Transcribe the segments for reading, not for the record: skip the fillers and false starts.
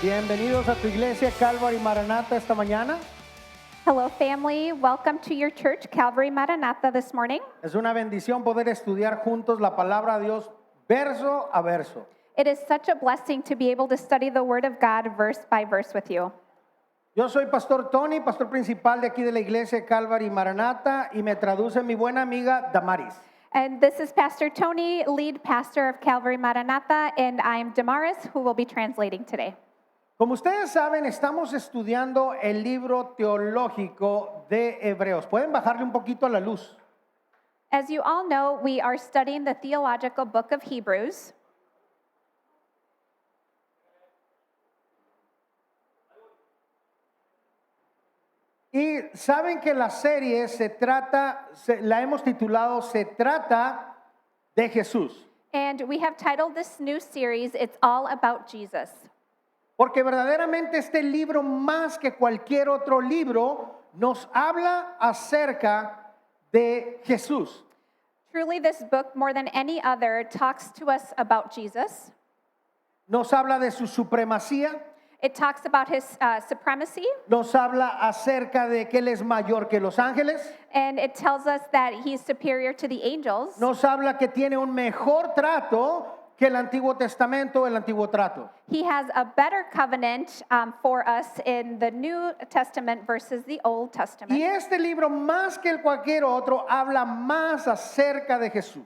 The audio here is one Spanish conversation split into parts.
Bienvenidos a tu iglesia Calvary Maranata esta mañana. Hello, family. Welcome to your church, Calvary Maranatha, this morning. Es una bendición poder estudiar juntos la palabra de Dios verso a verso. It is such a blessing to be able to study the Word of God verse by verse with you. Yo soy Pastor Tony, pastor principal de aquí de la iglesia Calvary Maranata, y me traduce mi buena amiga Damaris. And this is Pastor Tony, lead pastor of Calvary Maranatha, and I'm Damaris, who will be translating today. Como ustedes saben, estamos estudiando el libro teológico de Hebreos. ¿Pueden bajarle un poquito a la luz? As you all know, we are studying the theological book of Hebrews. Y saben que la serie la hemos titulado Se trata de Jesús. And we have titled this new series, It's All About Jesus. Porque verdaderamente este libro, más que cualquier otro libro, nos habla acerca de Jesús. Truly, this book, more than any other, talks to us about Jesus. Nos habla de su supremacía. It talks about his supremacy, Nos habla acerca de que Él es mayor que los ángeles. and it tells us that he's superior to the angels. Nos habla que tiene un mejor trato que el Antiguo Testamento, el Antiguo Trato. He has a better covenant for us in the New Testament versus the Old Testament. Y este libro, más que cualquier otro, habla más acerca de Jesús.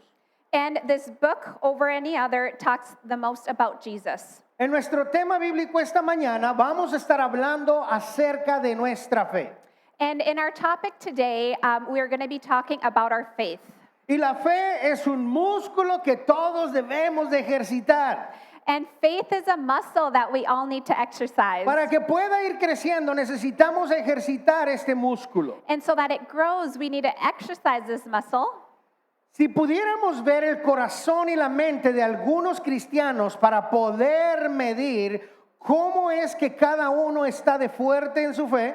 And this book, over any other, talks the most about Jesus. En nuestro tema bíblico esta mañana vamos a estar hablando acerca de nuestra fe. And in our topic today, we are going to be talking about our faith. Y la fe es un músculo que todos debemos de ejercitar. And faith is a muscle that we all need to exercise. Para que pueda ir creciendo necesitamos ejercitar este músculo. And so that it grows, we need to exercise this muscle. Si pudiéramos ver el corazón y la mente de algunos cristianos para poder medir cómo es que cada uno está de fuerte en su fe,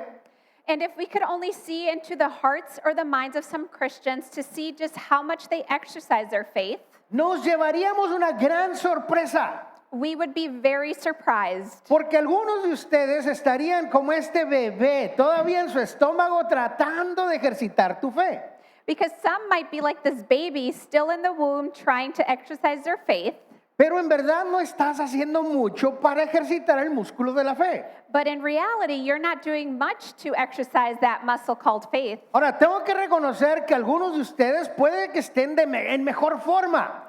And if we could only see into the hearts or the minds of some Christians to see just how much they exercise their faith, nos llevaríamos una gran sorpresa. we would be very surprised. Porque algunos de ustedes estarían como este bebé, todavía en su estómago, tratando de ejercitar tu fe. Because some might be like this baby still in the womb trying to exercise their faith, Pero en verdad no estás haciendo mucho para ejercitar el músculo de la fe. but in reality, you're not doing much to exercise that muscle called faith. Ahora, tengo que reconocer que algunos de ustedes puede que estén en mejor forma.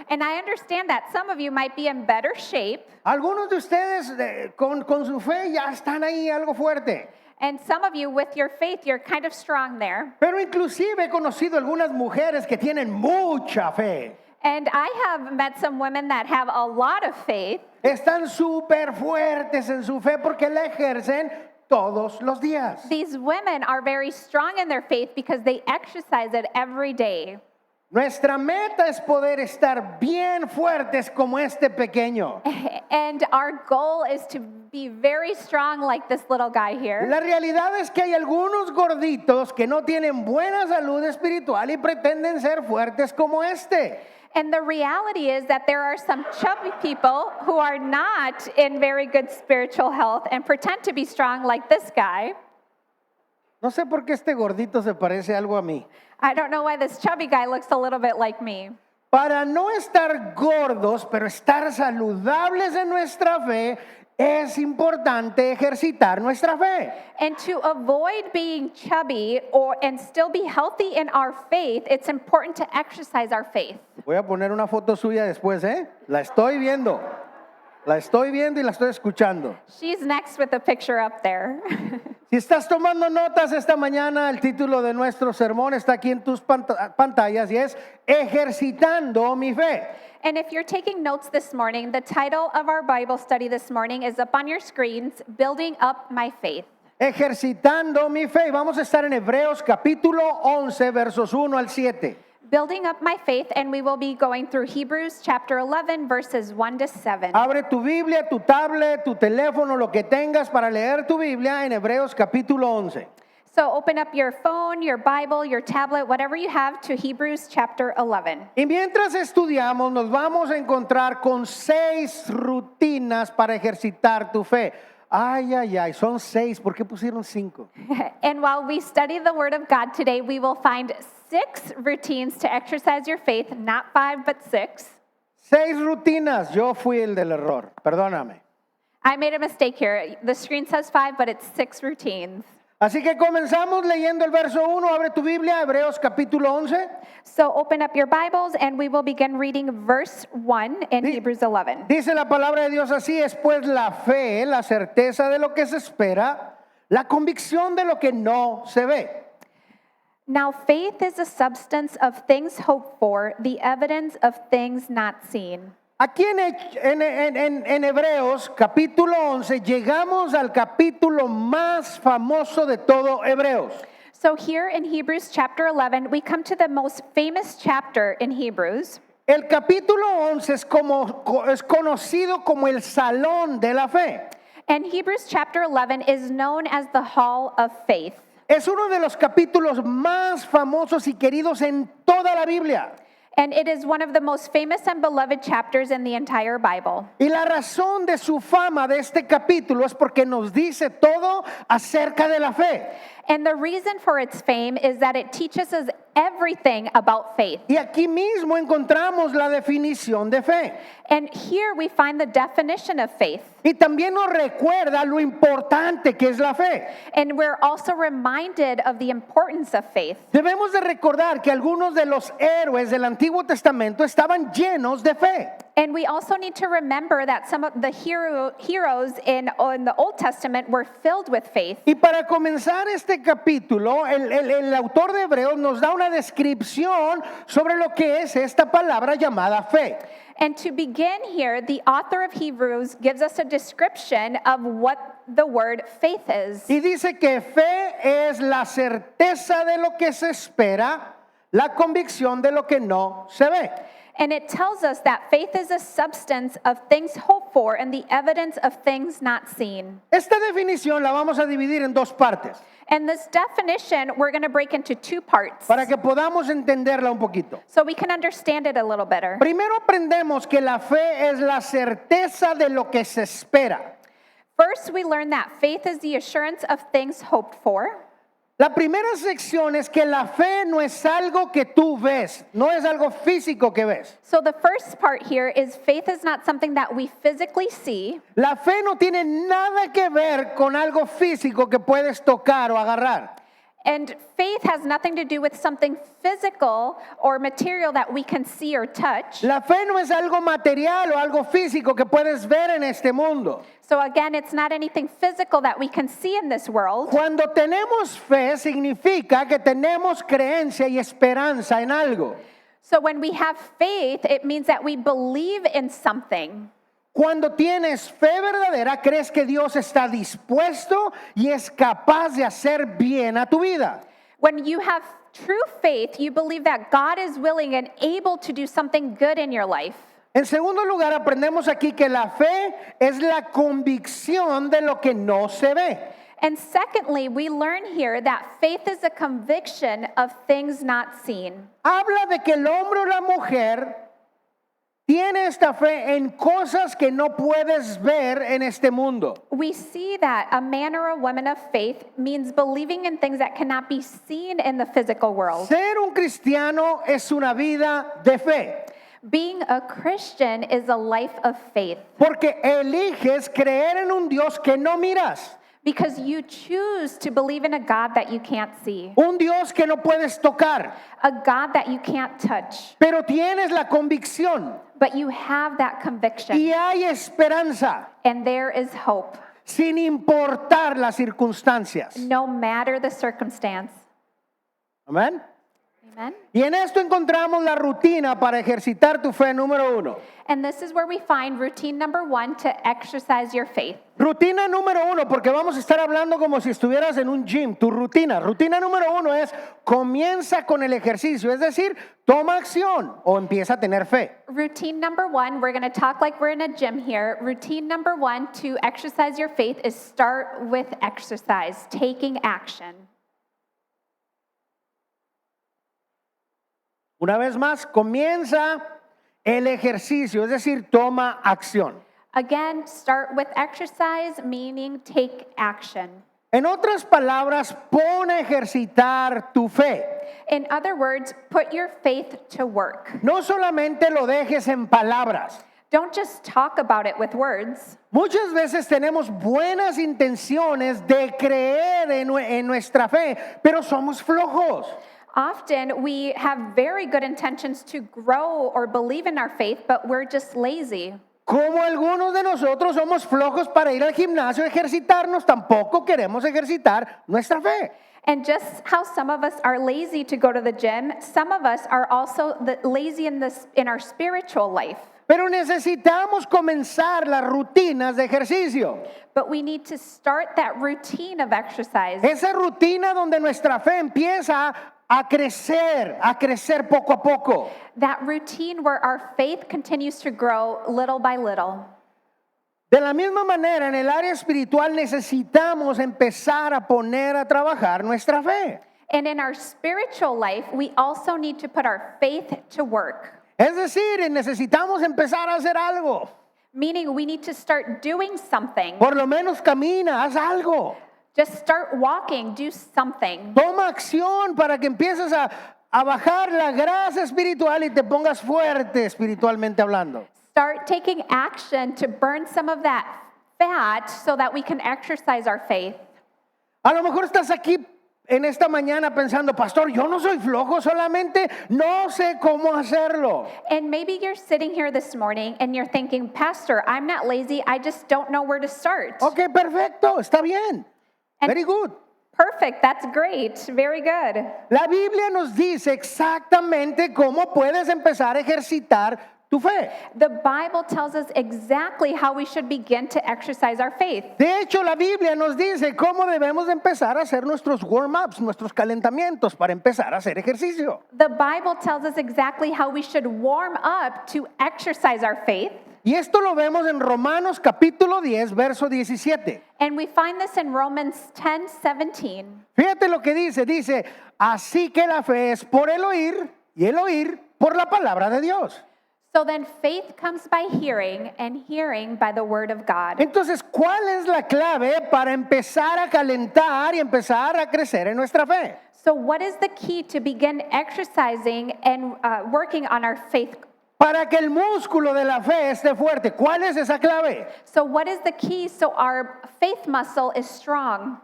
And I understand that some of you might be in better shape, Algunos de ustedes con su fe ya están ahí algo fuerte. and some of you with your faith, you're kind of strong there. Pero inclusive he conocido algunas mujeres que tienen mucha fe. And I have met some women that have a lot of faith. Están súper fuertes en su fe porque la ejercen todos los días. These women are very strong in their faith because they exercise it every day. Nuestra meta es poder estar bien fuertes como este pequeño. And our goal is to be very strong like this little guy here. La realidad es que hay algunos gorditos que no tienen buena salud espiritual y pretenden ser fuertes como este. And the reality is that there are some chubby people who are not in very good spiritual health and pretend to be strong like this guy. No sé por qué este gordito se parece algo a mí. I don't know why this chubby guy looks a little bit like me. Para no estar gordos, pero estar saludables en nuestra fe, es importante ejercitar nuestra fe. And to avoid being chubby and still be healthy in our faith, it's important to exercise our faith. Voy a poner una foto suya después, ¿eh? La estoy viendo. La estoy viendo y la estoy escuchando. She's next with the picture up there. Si estás tomando notas esta mañana, el título de nuestro sermón está aquí en tus pantallas y es Ejercitando mi fe. And if you're taking notes this morning, the title of our Bible study this morning is up on your screens, Building Up My Faith. Ejercitando mi fe. Vamos a estar en Hebreos capítulo 11, versos 1 al 7. Building Up My Faith, and we will be going through Hebrews chapter 11, verses 1 to 7. Abre tu Biblia, tu tablet, tu teléfono, lo que tengas para leer tu Biblia en Hebreos capítulo 11. So open up your phone, your Bible, your tablet, whatever you have, to Hebrews chapter 11. Y mientras estudiamos, nos vamos a encontrar con 6 rutinas para ejercitar tu fe. Ay, ay, ay, son 6. ¿Por qué pusieron 5? And while we study the Word of God today, we will find 6 routines to exercise your faith, not 5, but 6. 6 rutinas. Yo fui el del error. Perdóname. I made a mistake here. The screen says 5, but it's 6 routines. Así que comenzamos leyendo el verso 1. Abre tu Biblia, Hebreos capítulo 11. So open up your Bibles, and we will begin reading verse 1 in Hebrews 11. Dice la palabra de Dios así: es pues la fe, la certeza de lo que se espera, la convicción de lo que no se ve. Now faith is the substance of things hoped for, the evidence of things not seen. Aquí en Hebreos capítulo 11 llegamos al capítulo más famoso de todo Hebreos. So here in Hebrews chapter 11, we come to the most famous chapter in Hebrews. El capítulo 11 es conocido como el salón de la fe. And Hebrews chapter 11 is known as the Hall of Faith. Es uno de los capítulos más famosos y queridos en toda la Biblia. And it is one of the most famous and beloved chapters in the entire Bible. Y la razón de su fama de este capítulo es porque nos dice todo acerca de la fe. And the reason for its fame is that it teaches us everything about faith. Y aquí mismo encontramos la definición de fe. And here we find the definition of faith. Y también nos recuerda lo importante que es la fe. And we're also reminded of the importance of faith. Debemos de recordar que algunos de los héroes del Antiguo Testamento estaban llenos de fe. And we also need to remember that some of the heroes in the Old Testament were filled with faith. Y para comenzar este capítulo, el autor de Hebreos nos da una descripción sobre lo que es esta palabra llamada fe. And to begin here, the author of Hebrews gives us a description of what the word faith is. Y dice que fe es la certeza de lo que se espera, la convicción de lo que no se ve. And it tells us that faith is a substance of things hoped for and the evidence of things not seen. Esta definición la vamos a dividir en 2 partes And this definition, we're going to break into 2 parts para que podamos entenderla un poquito. so we can understand it a little better. Primero aprendemos que la fe es la certeza de lo que se espera. First, we learn that faith is the assurance of things hoped for. La primera sección es que la fe no es algo que tú ves, no es algo físico que ves. So the first part here is faith is not something that we physically see. La fe no tiene nada que ver con algo físico que puedes tocar o agarrar. And faith has nothing to do with something physical or material that we can see or touch. La fe no es algo material o algo físico que puedes ver en este mundo. So again, it's not anything physical that we can see in this world. Cuando tenemos fe significa que tenemos creencia y esperanza en algo. So when we have faith, it means that we believe in something. Cuando tienes fe verdadera, crees que Dios está dispuesto y es capaz de hacer bien a tu vida. When you have true faith, you believe that God is willing and able to do something good in your life. En segundo lugar, aprendemos aquí que la fe es la convicción de lo que no se ve. And secondly, we learn here that faith is a conviction of things not seen. Habla de que el hombre o la mujer tiene esta fe en cosas que no puedes ver en este mundo. We see that a man or a woman of faith means believing in things that cannot be seen in the physical world. Ser un cristiano es una vida de fe, Being a Christian is a life of faith porque eliges creer en un Dios que no miras, because you choose to believe in a God that you can't see, un Dios que no puedes tocar, a God that you can't touch, pero tienes la convicción but you have that conviction, y hay esperanza and there is hope, sin importar las circunstancias. no matter the circumstance. Amén. Amen? Y en esto encontramos la rutina para ejercitar tu fe número 1. And this is where we find routine number 1 to exercise your faith. Rutina número 1, porque vamos a estar hablando como si estuvieras en un gym. Tu rutina. Rutina número 1 es comienza con el ejercicio, es decir, toma acción o empieza a tener fe. Routine number 1, we're going to talk like we're in a gym here. Routine number 1 to exercise your faith is start with exercise, taking action. Una vez más, comienza el ejercicio, es decir, toma acción. Again, start with exercise, meaning take action. En otras palabras, pon a ejercitar tu fe. In other words, put your faith to work. No solamente lo dejes en palabras. Don't just talk about it with words. Muchas veces tenemos buenas intenciones de creer en nuestra fe, pero somos flojos. Often we have very good intentions to grow or believe in our faith, but we're just lazy. Como algunos de nosotros somos flojos para ir al gimnasio a ejercitarnos, tampoco queremos ejercitar nuestra fe. And just how some of us are lazy to go to the gym, some of us are also lazy in our spiritual life. Pero necesitamos comenzar las rutinas de ejercicio. But we need to start that routine of exercise. Esa rutina donde nuestra fe empieza a crecer poco a poco. That routine where our faith continues to grow little by little. De la misma manera, en el área espiritual necesitamos empezar a poner a trabajar nuestra fe. And in our spiritual life, we also need to put our faith to work. Es decir, necesitamos empezar a hacer algo. Meaning we need to start doing something. Por lo menos camina, haz algo. Just start walking, do something. Toma acción para que empieces a bajar la grasa espiritual y te pongas fuerte espiritualmente hablando. Start taking action to burn some of that fat so that we can exercise our faith. A lo mejor estás aquí en esta mañana pensando, pastor, yo no soy flojo, solamente no sé cómo hacerlo. And maybe you're sitting here this morning and you're thinking, Pastor, I'm not lazy, I just don't know where to start. Ok, perfecto, está bien. And- Very good. Perfect, that's great, very good. La Biblia nos dice exactamente cómo puedes empezar a ejercitar tu fe. The Bible tells us exactly how we should begin to exercise our faith. De hecho, la Biblia nos dice cómo debemos de empezar a hacer nuestros warm-ups, nuestros calentamientos para empezar a hacer ejercicio. The Bible tells us exactly how we should warm up to exercise our faith. Y esto lo vemos en Romanos capítulo 10, verso 17. And we find this in Romans 10:17. Fíjate lo que dice, así que la fe es por el oír y el oír por la palabra de Dios. So then faith comes by hearing, and hearing by the word of God. Entonces, ¿cuál es la clave para empezar a calentar y empezar a crecer en nuestra fe? So what is the key to begin exercising and working on our faith? Para que el músculo de la fe esté fuerte, ¿cuál es esa clave? So what is the key so our faith muscle is strong?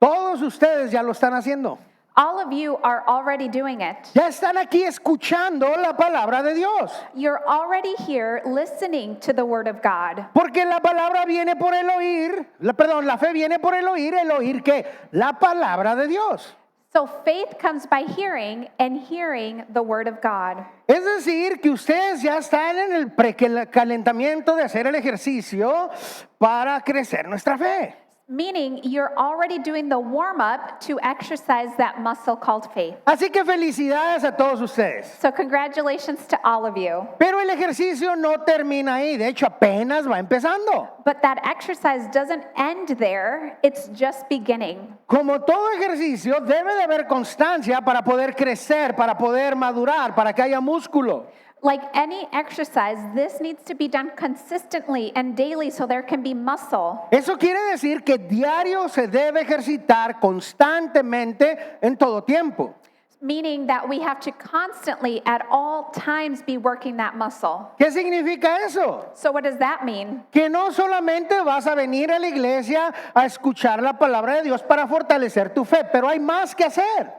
Todos ustedes ya lo están haciendo. All of you are already doing it. Ya están aquí escuchando la palabra de Dios. You're already here listening to the word of God. Porque la palabra viene por el oír, la fe viene por el oír ¿qué? La palabra de Dios. So faith comes by hearing, and hearing the word of God. Es decir, que ustedes ya están en el precalentamiento de hacer el ejercicio para crecer nuestra fe. Meaning you're already doing the warm-up to exercise that muscle called faith. Así que felicidades a todos ustedes. So congratulations to all of you. Pero el ejercicio no termina ahí, de hecho apenas va empezando. But that exercise doesn't end there, it's just beginning. Como todo ejercicio, debe de haber constancia para poder crecer, para poder madurar, para que haya músculo. Like any exercise, this needs to be done consistently and daily so there can be muscle. Eso quiere decir que diario se debe ejercitar constantemente en todo tiempo. Meaning that we have to constantly, at all times, be working that muscle. ¿Qué significa eso? So what does that mean? Que no solamente vas a venir a la iglesia a escuchar la palabra de Dios para fortalecer tu fe, pero hay más que hacer.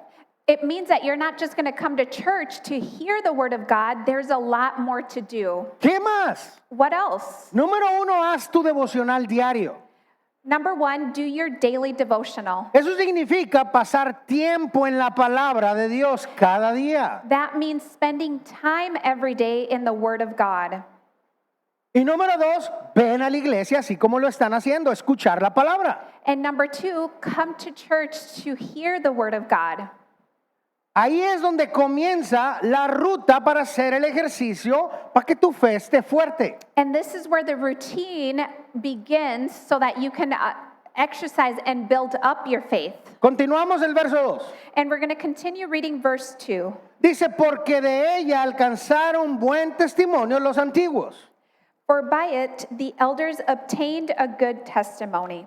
It means that you're not just going to come to church to hear the word of God. There's a lot more to do. ¿Qué más? What else? Número 1, haz tu devocional diario. Number 1, do your daily devotional. Eso significa pasar tiempo en la palabra de Dios cada día. That means spending time every day in the word of God. Y número 2, ven a la iglesia así como lo están haciendo, escuchar la palabra. And number 2, come to church to hear the word of God. Ahí es donde comienza la ruta para hacer el ejercicio para que tu fe esté fuerte. And this is where the routine begins so that you can exercise and build up your faith. Continuamos el verso 2. And we're going to continue reading verse 2. Dice, porque de ella alcanzaron buen testimonio los antiguos. For by it the elders obtained a good testimony.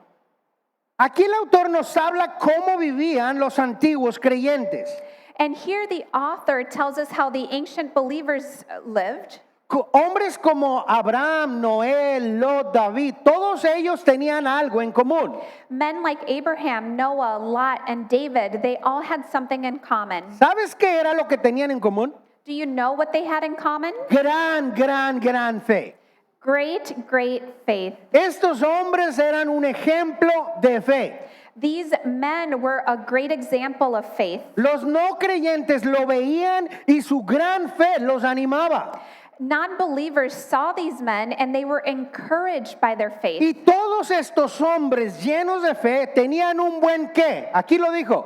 Aquí el autor nos habla cómo vivían los antiguos creyentes. And here the author tells us how the ancient believers lived. Hombres como Abraham, Noé, Lot, David, todos ellos tenían algo en común. Men like Abraham, Noah, Lot, and David, they all had something in common. ¿Sabes qué era lo que tenían en común? Do you know what they had in common? Gran fe. Great faith. Estos hombres eran un ejemplo de fe. These men were a great example of faith. Los no creyentes lo veían y su gran fe los animaba. Non-believers saw these men and they were encouraged by their faith. Y todos estos hombres llenos de fe tenían un buen qué. Aquí lo dijo.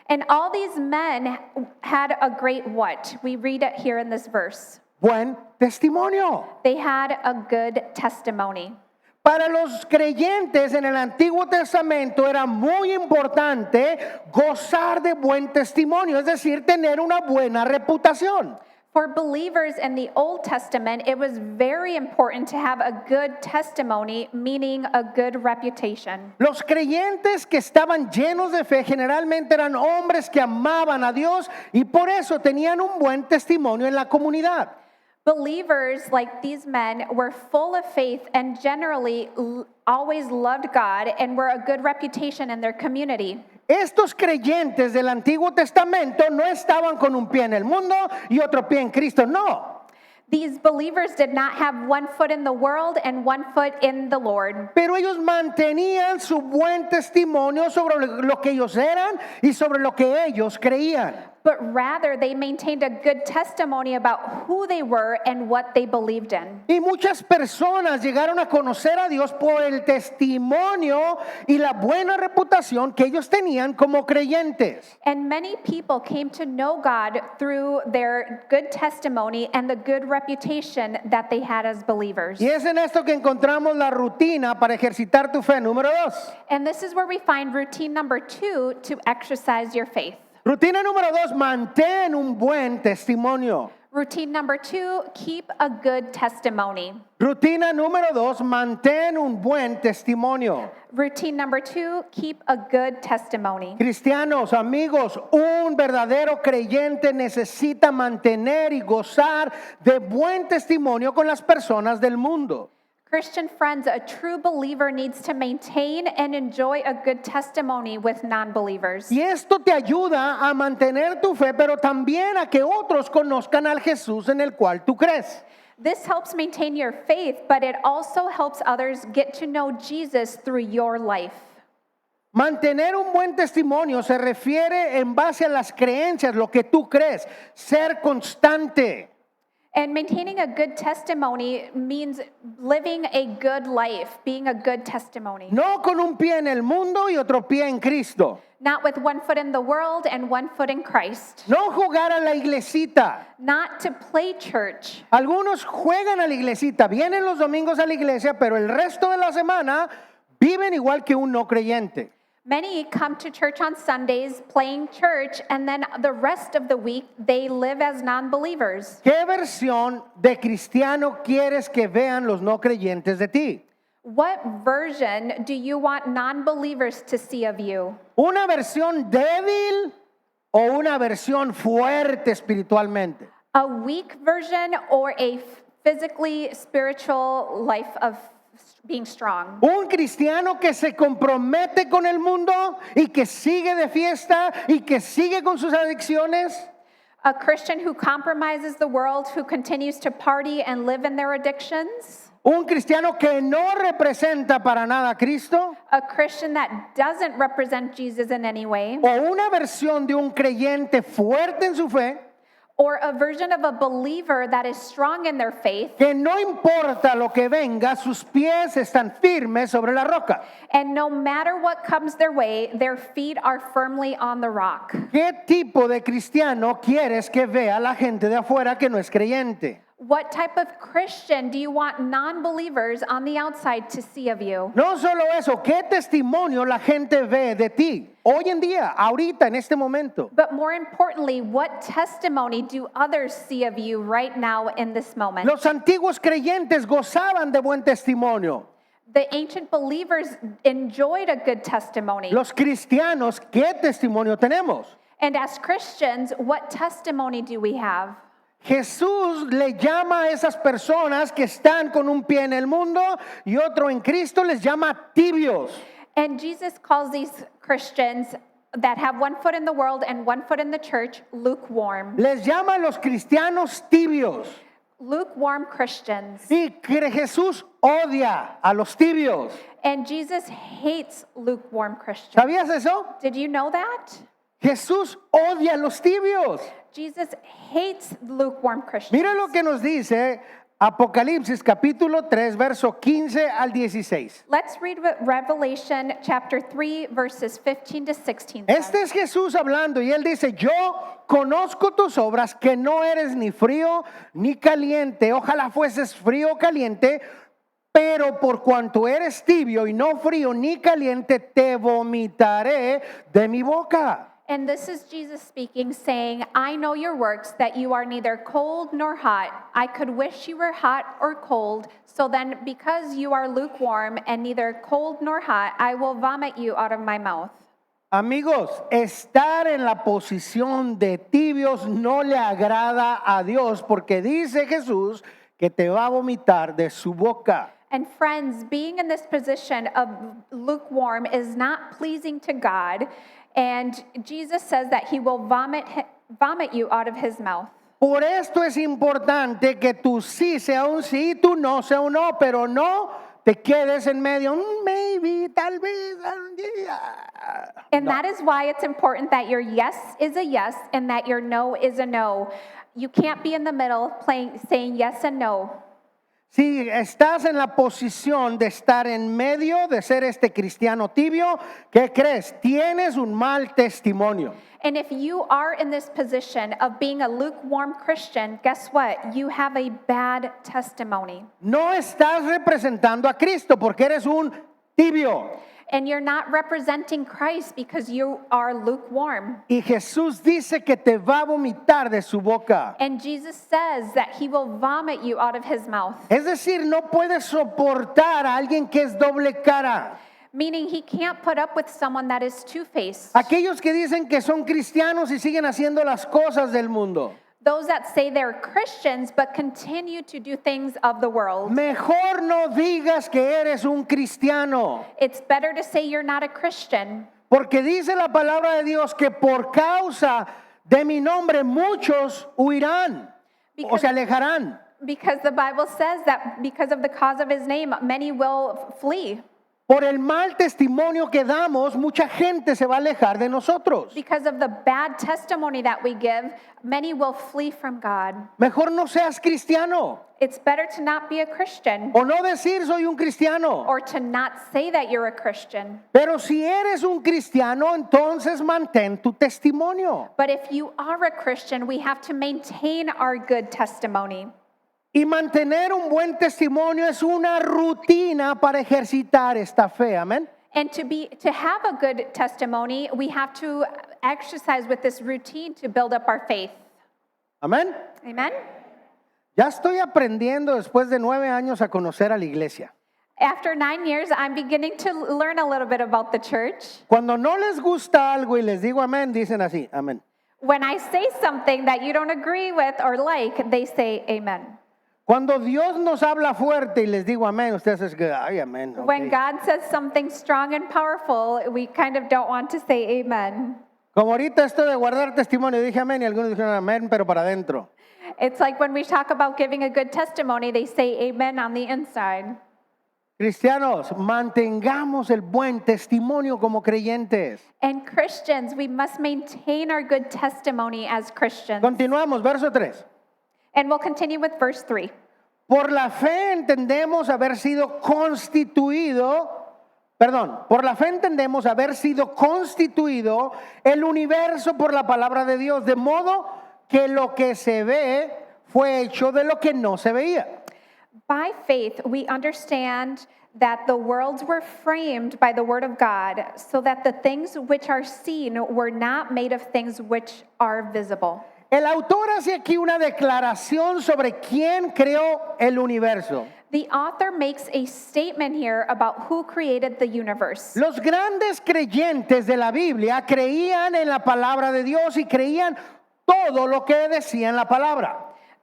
And all these men had a great what? We read it here in this verse. Buen testimonio. They had a good testimony. Para los creyentes en el Antiguo Testamento era muy importante gozar de buen testimonio, es decir, tener una buena reputación. For believers in the Old Testament, it was very important to have a good testimony, meaning a good reputation. Los creyentes que estaban llenos de fe generalmente eran hombres que amaban a Dios y por eso tenían un buen testimonio en la comunidad. Believers like these men were full of faith and generally always loved God and were a good reputation in their community. Estos creyentes del Antiguo Testamento no estaban con un pie en el mundo y otro pie en Cristo, no. These believers did not have one foot in the world and one foot in the Lord. Pero ellos mantenían su buen testimonio sobre lo que ellos eran y sobre lo que ellos creían. But rather, they maintained a good testimony about who they were and what they believed in. Y muchas personas llegaron a conocer a Dios por el testimonio y la buena reputación que ellos tenían como creyentes. And many people came to know God through their good testimony and the good reputation that they had as believers. Y es en esto que encontramos la rutina para ejercitar tu fe. Número 2. And this is where we find routine number 2 to exercise your faith. Rutina número 2, mantén un buen testimonio. Routine number 2, keep a good testimony. Rutina número 2, mantén un buen testimonio. Routine number 2, keep a good testimony. Cristianos, amigos, un verdadero creyente necesita mantener y gozar de buen testimonio con las personas del mundo. Christian friends, a true believer needs to maintain and enjoy a good testimony with non-believers. Y esto te ayuda a mantener tu fe, pero también a que otros conozcan al Jesús en el cual tú crees. This helps maintain your faith, but it also helps others get to know Jesus through your life. Mantener un buen testimonio se refiere en base a las creencias, lo que tú crees, ser constante. And maintaining a good testimony means living a good life, being a good testimony. No con un pie en el mundo y otro pie en Cristo. Not with one foot in the world and one foot in Christ. No jugar a la iglesita. Not to play church. Algunos juegan a la iglesita, vienen los domingos a la iglesia, pero el resto de la semana viven igual que un no creyente. Many come to church on Sundays playing church, and then the rest of the week they live as non-believers. ¿Qué versión de cristiano quieres que vean los no creyentes de ti? What version do you want non-believers to see of you? ¿Una versión débil o una versión fuerte espiritualmente? A weak version or a physically spiritual life of being strong? Un cristiano que se compromete con el mundo y que sigue de fiesta y que sigue con sus adicciones. A Christian who compromises the world, who continues to party and live in their addictions. Un cristiano que no representa para nada a Cristo. A Christian that doesn't represent Jesus in any way. O una versión de un creyente fuerte en su fe. Or a version of a believer that is strong in their faith. Que no importa lo que venga, sus pies están firmes sobre la roca. And no matter what comes their way, their feet are firmly on the rock. ¿Qué tipo de cristiano quieres que vea la gente de afuera que no es creyente? What type of Christian do you want non-believers on the outside to see of you? No solo eso, ¿qué testimonio la gente ve de ti hoy en día, ahorita, en este momento? But more importantly, what testimony do others see of you right now in this moment? Los antiguos creyentes gozaban de buen testimonio. The ancient believers enjoyed a good testimony. Los cristianos, ¿qué testimonio tenemos? And as Christians, what testimony do we have? Jesús le llama a esas personas que están con un pie en el mundo y otro en Cristo, les llama tibios. And Jesus calls these Christians that have one foot in the world and one foot in the church lukewarm. Les llama a los cristianos tibios. Lukewarm Christians. Y que Jesús odia a los tibios. And Jesus hates lukewarm Christians. ¿Sabías eso? Did you know that? Jesús odia a los tibios. Jesus hates lukewarm Christians. Mira lo que nos dice Apocalipsis capítulo 3, verso 15 al 16. Let's read what Revelation chapter 3 verses 15 to 16 says. Este es Jesús hablando y él dice, yo conozco tus obras, que no eres ni frío ni caliente. Ojalá fueses frío o caliente, pero por cuanto eres tibio y no frío ni caliente, te vomitaré de mi boca. And this is Jesus speaking, saying, I know your works, that you are neither cold nor hot. I could wish you were hot or cold. So then, because you are lukewarm and neither cold nor hot, I will vomit you out of my mouth. Amigos, estar en la posición de tibios no le agrada a Dios, porque dice Jesús que te va a vomitar de su boca. And friends, being in this position of lukewarm is not pleasing to God. And Jesus says that he will vomit you out of his mouth. Por esto es importante que tu sí sea un sí, tu no sea un no, pero no te quedes en medio, maybe, tal vez, algún día. And No. that is why it's important that your yes is a yes and that your no is a no. You can't be in the middle saying yes and no. Si estás en la posición de estar en medio, de ser este cristiano tibio, ¿qué crees? Tienes un mal testimonio. And if you are in this position of being a lukewarm Christian, guess what? You have a bad testimony. No estás representando a Cristo porque eres un tibio. And you're not representing Christ because you are lukewarm. Y Jesús dice que te va a vomitar de su boca. And Jesus says that he will vomit you out of his mouth. Es decir, no puedes soportar a alguien que es doble cara. Meaning he can't put up with someone that is two-faced. Aquellos que dicen que son cristianos y siguen haciendo las cosas del mundo. Those that say they're Christians but continue to do things of the world. Mejor no digas que eres un cristiano. It's better to say you're not a Christian. Porque dice la palabra de Dios que por causa de mi nombre muchos huirán o se alejarán. Because the Bible says that because of the cause of his name, many will flee. Por el mal testimonio que damos, mucha gente se va a alejar de nosotros. Because of the bad testimony that we give, many will flee from God. Mejor no seas cristiano It's better to not be a Christian o no decir soy un cristiano. or to not say that you're a Christian. Pero si eres un cristiano, entonces mantén tu testimonio. But if you are a Christian, we have to maintain our good testimony. Y mantener un buen testimonio es una rutina para ejercitar esta fe. Amén. And to have a good testimony, we have to exercise with this routine to build up our faith. Amén. Amen? Ya estoy aprendiendo después de 9 años a conocer a la iglesia. After 9 years, I'm beginning to learn a little bit about the church. Cuando no les gusta algo y les digo amén, dicen así, amén. When I say something that you don't agree with or like, they say amen. Cuando Dios nos habla fuerte y les digo amén, ustedes es que, ay, amén. ok. When God says something strong and powerful, we kind of don't want to say amen. Como ahorita esto de guardar testimonio, dije amén y algunos dijeron amén, pero para adentro. It's like when we talk about giving a good testimony, they say amen on the inside. Cristianos, mantengamos el buen testimonio como creyentes. And Christians, we must maintain our good testimony as Christians. Continuamos, verso 3. And we'll continue with verse 3. Por la fe entendemos haber sido constituido el universo por la palabra de Dios, de modo que lo que se ve fue hecho de lo que no se veía. By faith, we understand that the worlds were framed by the word of God, so that the things which are seen were not made of things which are visible. El autor hace aquí una declaración sobre quién creó el universo. The author makes a statement here about who created the universe. Los grandes creyentes de la Biblia creían en la palabra de Dios y creían todo lo que decía en la palabra.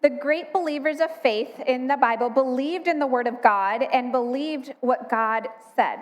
The great believers of faith in the Bible believed in the word of God and believed what God said.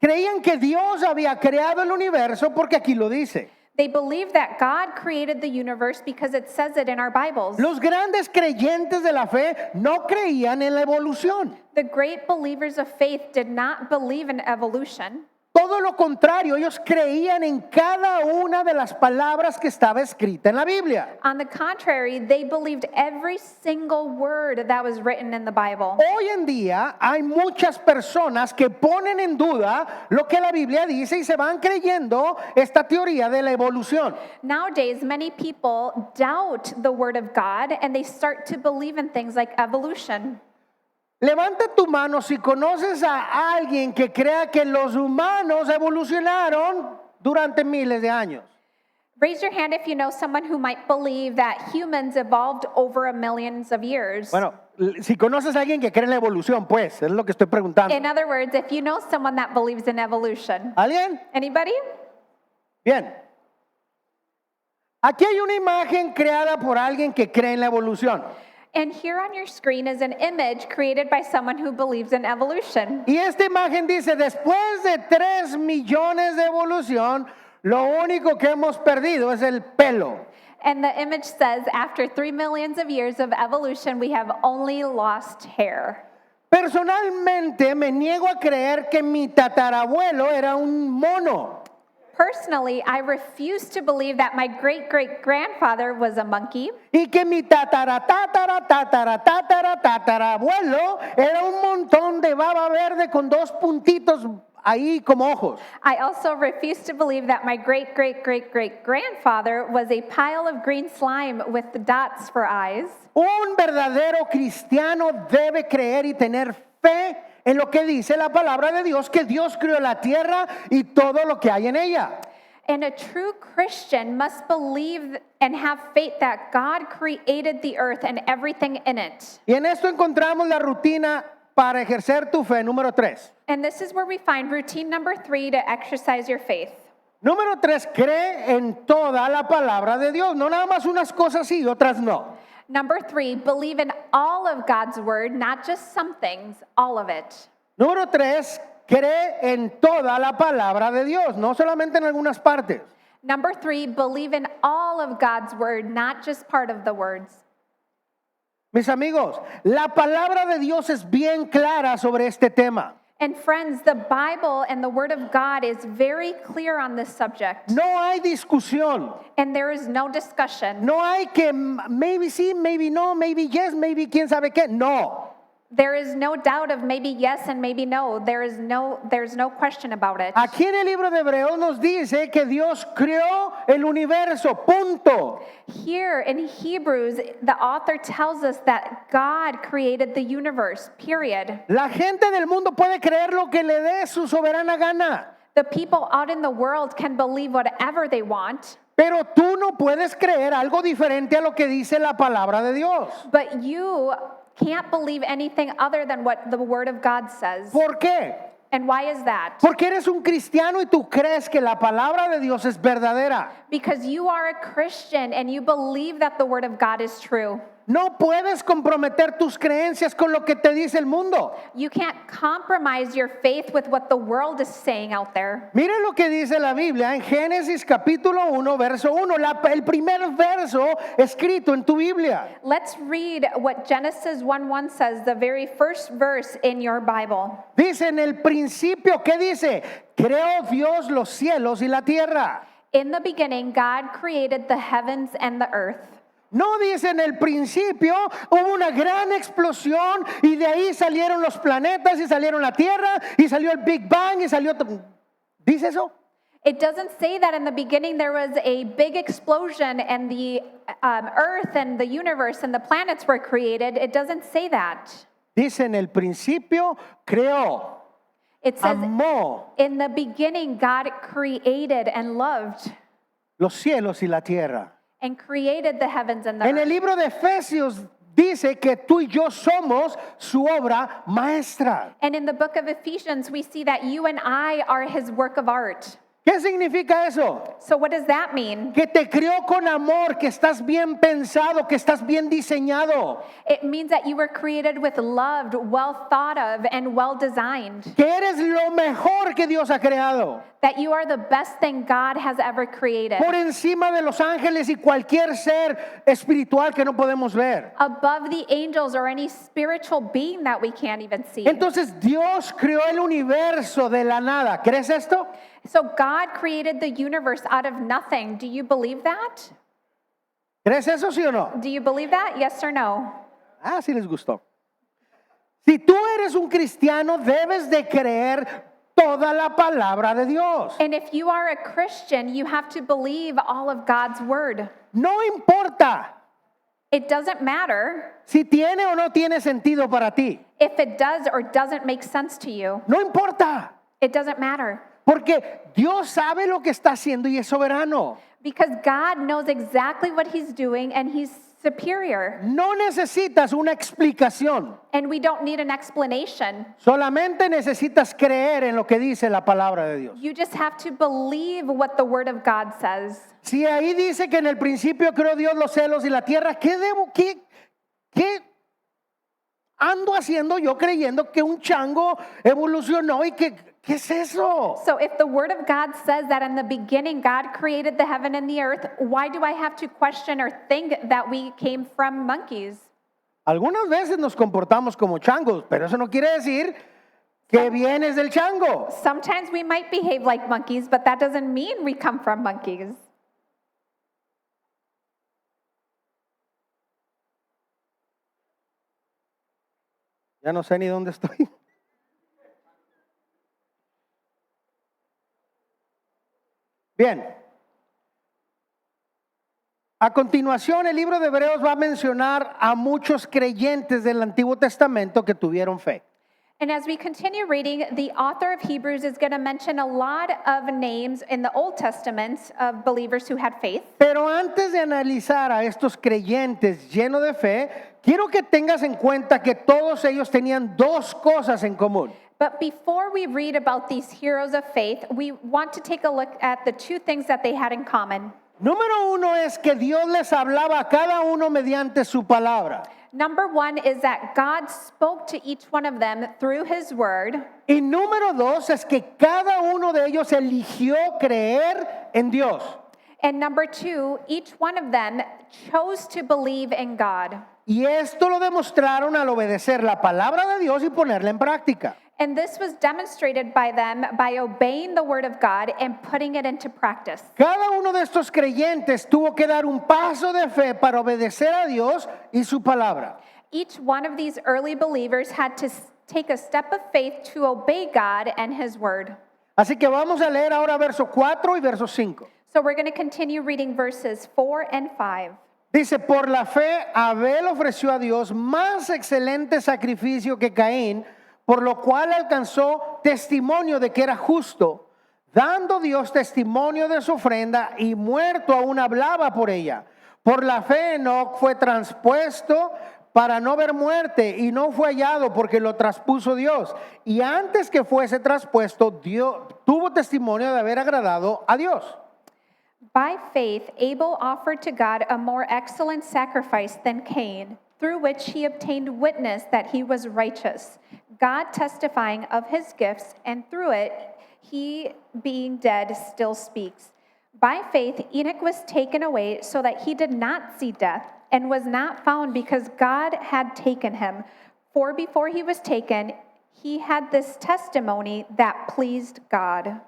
Creían que Dios había creado el universo porque aquí lo dice. They believed that God created the universe because it says it in our Bibles. Los grandes creyentes de la fe no creían en la evolución. The great believers of faith did not believe in evolution. Todo lo contrario, ellos creían en cada una de las palabras que estaba escrita en la Biblia. On the contrary, they believed every single word that was written in the Bible. Hoy en día hay muchas personas que ponen en duda lo que la Biblia dice y se van creyendo esta teoría de la evolución. Nowadays, many people doubt the word of God and they start to believe in things like evolution. Levanta tu mano si conoces a alguien que crea que los humanos evolucionaron durante miles de años. Raise your hand if you know someone who might believe that humans evolved over millions of years. Bueno, si conoces a alguien que cree en la evolución, pues, es lo que estoy preguntando. In other words, if you know someone that believes in evolution. ¿Alguien? Anybody? Bien. Aquí hay una imagen creada por alguien que cree en la evolución. And here on your screen is an image created by someone who believes in evolution. Y esta imagen dice, después de 3 millones de evolución, lo único que hemos perdido es el pelo. And the image says, after 3 millions of years of evolution, we have only lost hair. Personalmente me niego a creer que mi tatarabuelo era un mono. Personally, I refuse to believe that my great-great-grandfather was a monkey. Y que mi tatarabuelo era un montón de baba verde con 2 puntitos ahí como ojos. I also refuse to believe that my great-great-great-great-grandfather was a pile of green slime with the dots for eyes. Un verdadero cristiano debe creer y tener fe en lo que dice la palabra de Dios, que Dios creó la tierra y todo lo que hay en ella. And a true Christian must believe and have faith that God created the earth and everything in it. Y en esto encontramos la rutina para ejercer tu fe, número 3. And this is where we find routine number 3 to exercise your faith. Número 3, cree en toda la palabra de Dios, no nada más unas cosas sí y otras no. Number 3, believe in all of God's word, not just some things, all of it. Número 3, cree en toda la palabra de Dios, no solamente en algunas partes. Number 3, believe in all of God's word, not just part of the words. Mis amigos, la palabra de Dios es bien clara sobre este tema. And friends, the Bible and the word of God is very clear on this subject. No hay discusión. And there is no discussion. No hay que maybe sí, maybe no, maybe yes, maybe quién sabe qué. No. There is no doubt of maybe yes and maybe no. There's no question about it. Aquí en el libro de Hebreos nos dice que Dios creó el universo, punto. Here in Hebrews, the author tells us that God created the universe, period. La gente del mundo puede creer lo que le dé su soberana gana. The people out in the world can believe whatever they want. Pero tú no puedes creer algo diferente a lo que dice la palabra de Dios. But you can't believe anything other than what the word of God says. ¿Por qué? And why is that? Porque eres un cristiano y tú crees que la palabra de Dios es verdadera. Because you are a Christian and you believe that the word of God is true. No puedes comprometer tus creencias con lo que te dice el mundo. You can't compromise your faith with what the world is saying out there. Miren lo que dice la Biblia en Génesis capítulo 1, verso 1, el primer verso escrito en tu Biblia. Let's read what Genesis 1:1 says, the very first verse in your Bible. Dice en el principio, ¿qué dice? Creó Dios los cielos y la tierra. In the beginning, God created the heavens and the earth. No dice en el principio, hubo una gran explosión y de ahí salieron los planetas y salieron la Tierra y salió el Big Bang y salió... ¿Dice eso? It doesn't say that in the beginning there was a big explosion and the earth and the universe and the planets were created. It doesn't say that. Dice, en el principio creó, It says, amó in the beginning, God created and loved los cielos y la tierra. and created the heavens and the En el earth. libro de Efesios dice que tú y yo somos su obra maestra. And in the book of Ephesians, we see that you and I are his work of art. ¿Qué significa eso? So what does that mean? Que te crió con amor, que estás bien pensado, que estás bien diseñado, It means that you were created with love, well thought of, and well designed. que eres lo mejor que Dios ha creado, That you are the best thing God has ever created. por encima de los ángeles y cualquier ser espiritual que no podemos ver. Above the angels or any spiritual being that we can't even see. Entonces Dios creó el universo de la nada. ¿Crees esto? So God created the universe out of nothing. Do you believe that? ¿Crees eso, sí o no? Do you believe that? Yes or no? Ah, sí les gustó. Si tú eres un cristiano, debes de creer toda la palabra de Dios. And if you are a Christian, you have to believe all of God's word. No importa It doesn't matter si tiene o no tiene sentido para ti. if it does or doesn't make sense to you. No importa. It doesn't matter. Porque Dios sabe lo que está haciendo y es soberano. Because God knows exactly what he's doing and he's superior. No necesitas una explicación. And we don't need an explanation. Solamente necesitas creer en lo que dice la palabra de Dios. You just have to believe what the word of God says. Si ahí dice que en el principio creó Dios los cielos y la tierra, ¿qué ando haciendo yo creyendo que un chango evolucionó y ¿qué es eso? So if the word of God says that in the beginning God created the heaven and the earth, why do I have to question or think that we came from monkeys? Algunas veces nos comportamos como changos, pero eso no quiere decir que vienes del chango. Sometimes we might behave like monkeys, but that doesn't mean we come from monkeys. Ya no sé ni dónde estoy. Bien. A continuación, el libro de Hebreos va a mencionar a muchos creyentes del Antiguo Testamento que tuvieron fe. And as we continue reading, the author of Hebrews is going to mention a lot of names in the Old Testament of believers who had faith. Pero antes de analizar a estos creyentes llenos de fe, quiero que tengas en cuenta que todos ellos tenían dos cosas en común. But before we read about these heroes of faith, we want to take a look at the two things that they had in common. Número uno es que Dios les hablaba a cada uno mediante su palabra. Number one is that God spoke to each one of them through his word. Y número dos es que cada uno de ellos eligió creer en Dios. And number two, each one of them chose to believe in God. Y esto lo demostraron al obedecer la palabra de Dios y ponerla en práctica. And this was demonstrated by them by obeying the word of God and putting it into practice. Cada uno de estos creyentes tuvo que dar un paso de fe para obedecer a Dios y su palabra. Each one of these early believers had to take a step of faith to obey God and his word. Así que vamos a leer ahora verso 4 y verso 5. So we're going to continue reading verses 4 and 5. Dice, por la fe Abel ofreció a Dios más excelente sacrificio que Caín, por lo cual alcanzó testimonio de que era justo, dando Dios testimonio de su ofrenda y muerto aún hablaba por ella. Por la fe Enoc fue transpuesto para no ver muerte y no fue hallado porque lo traspuso Dios. Y antes que fuese traspuesto, Dios tuvo testimonio de haber agradado a Dios. By faith, Abel offered to God a more excellent sacrifice than Cain, through which he obtained witness that he was righteous, God testifying of his gifts, and through it, he, being dead, still speaks. By faith, Enoch was taken away so that he did not see death, and was not found because God had taken him. For before he was taken, he had this testimony that pleased God.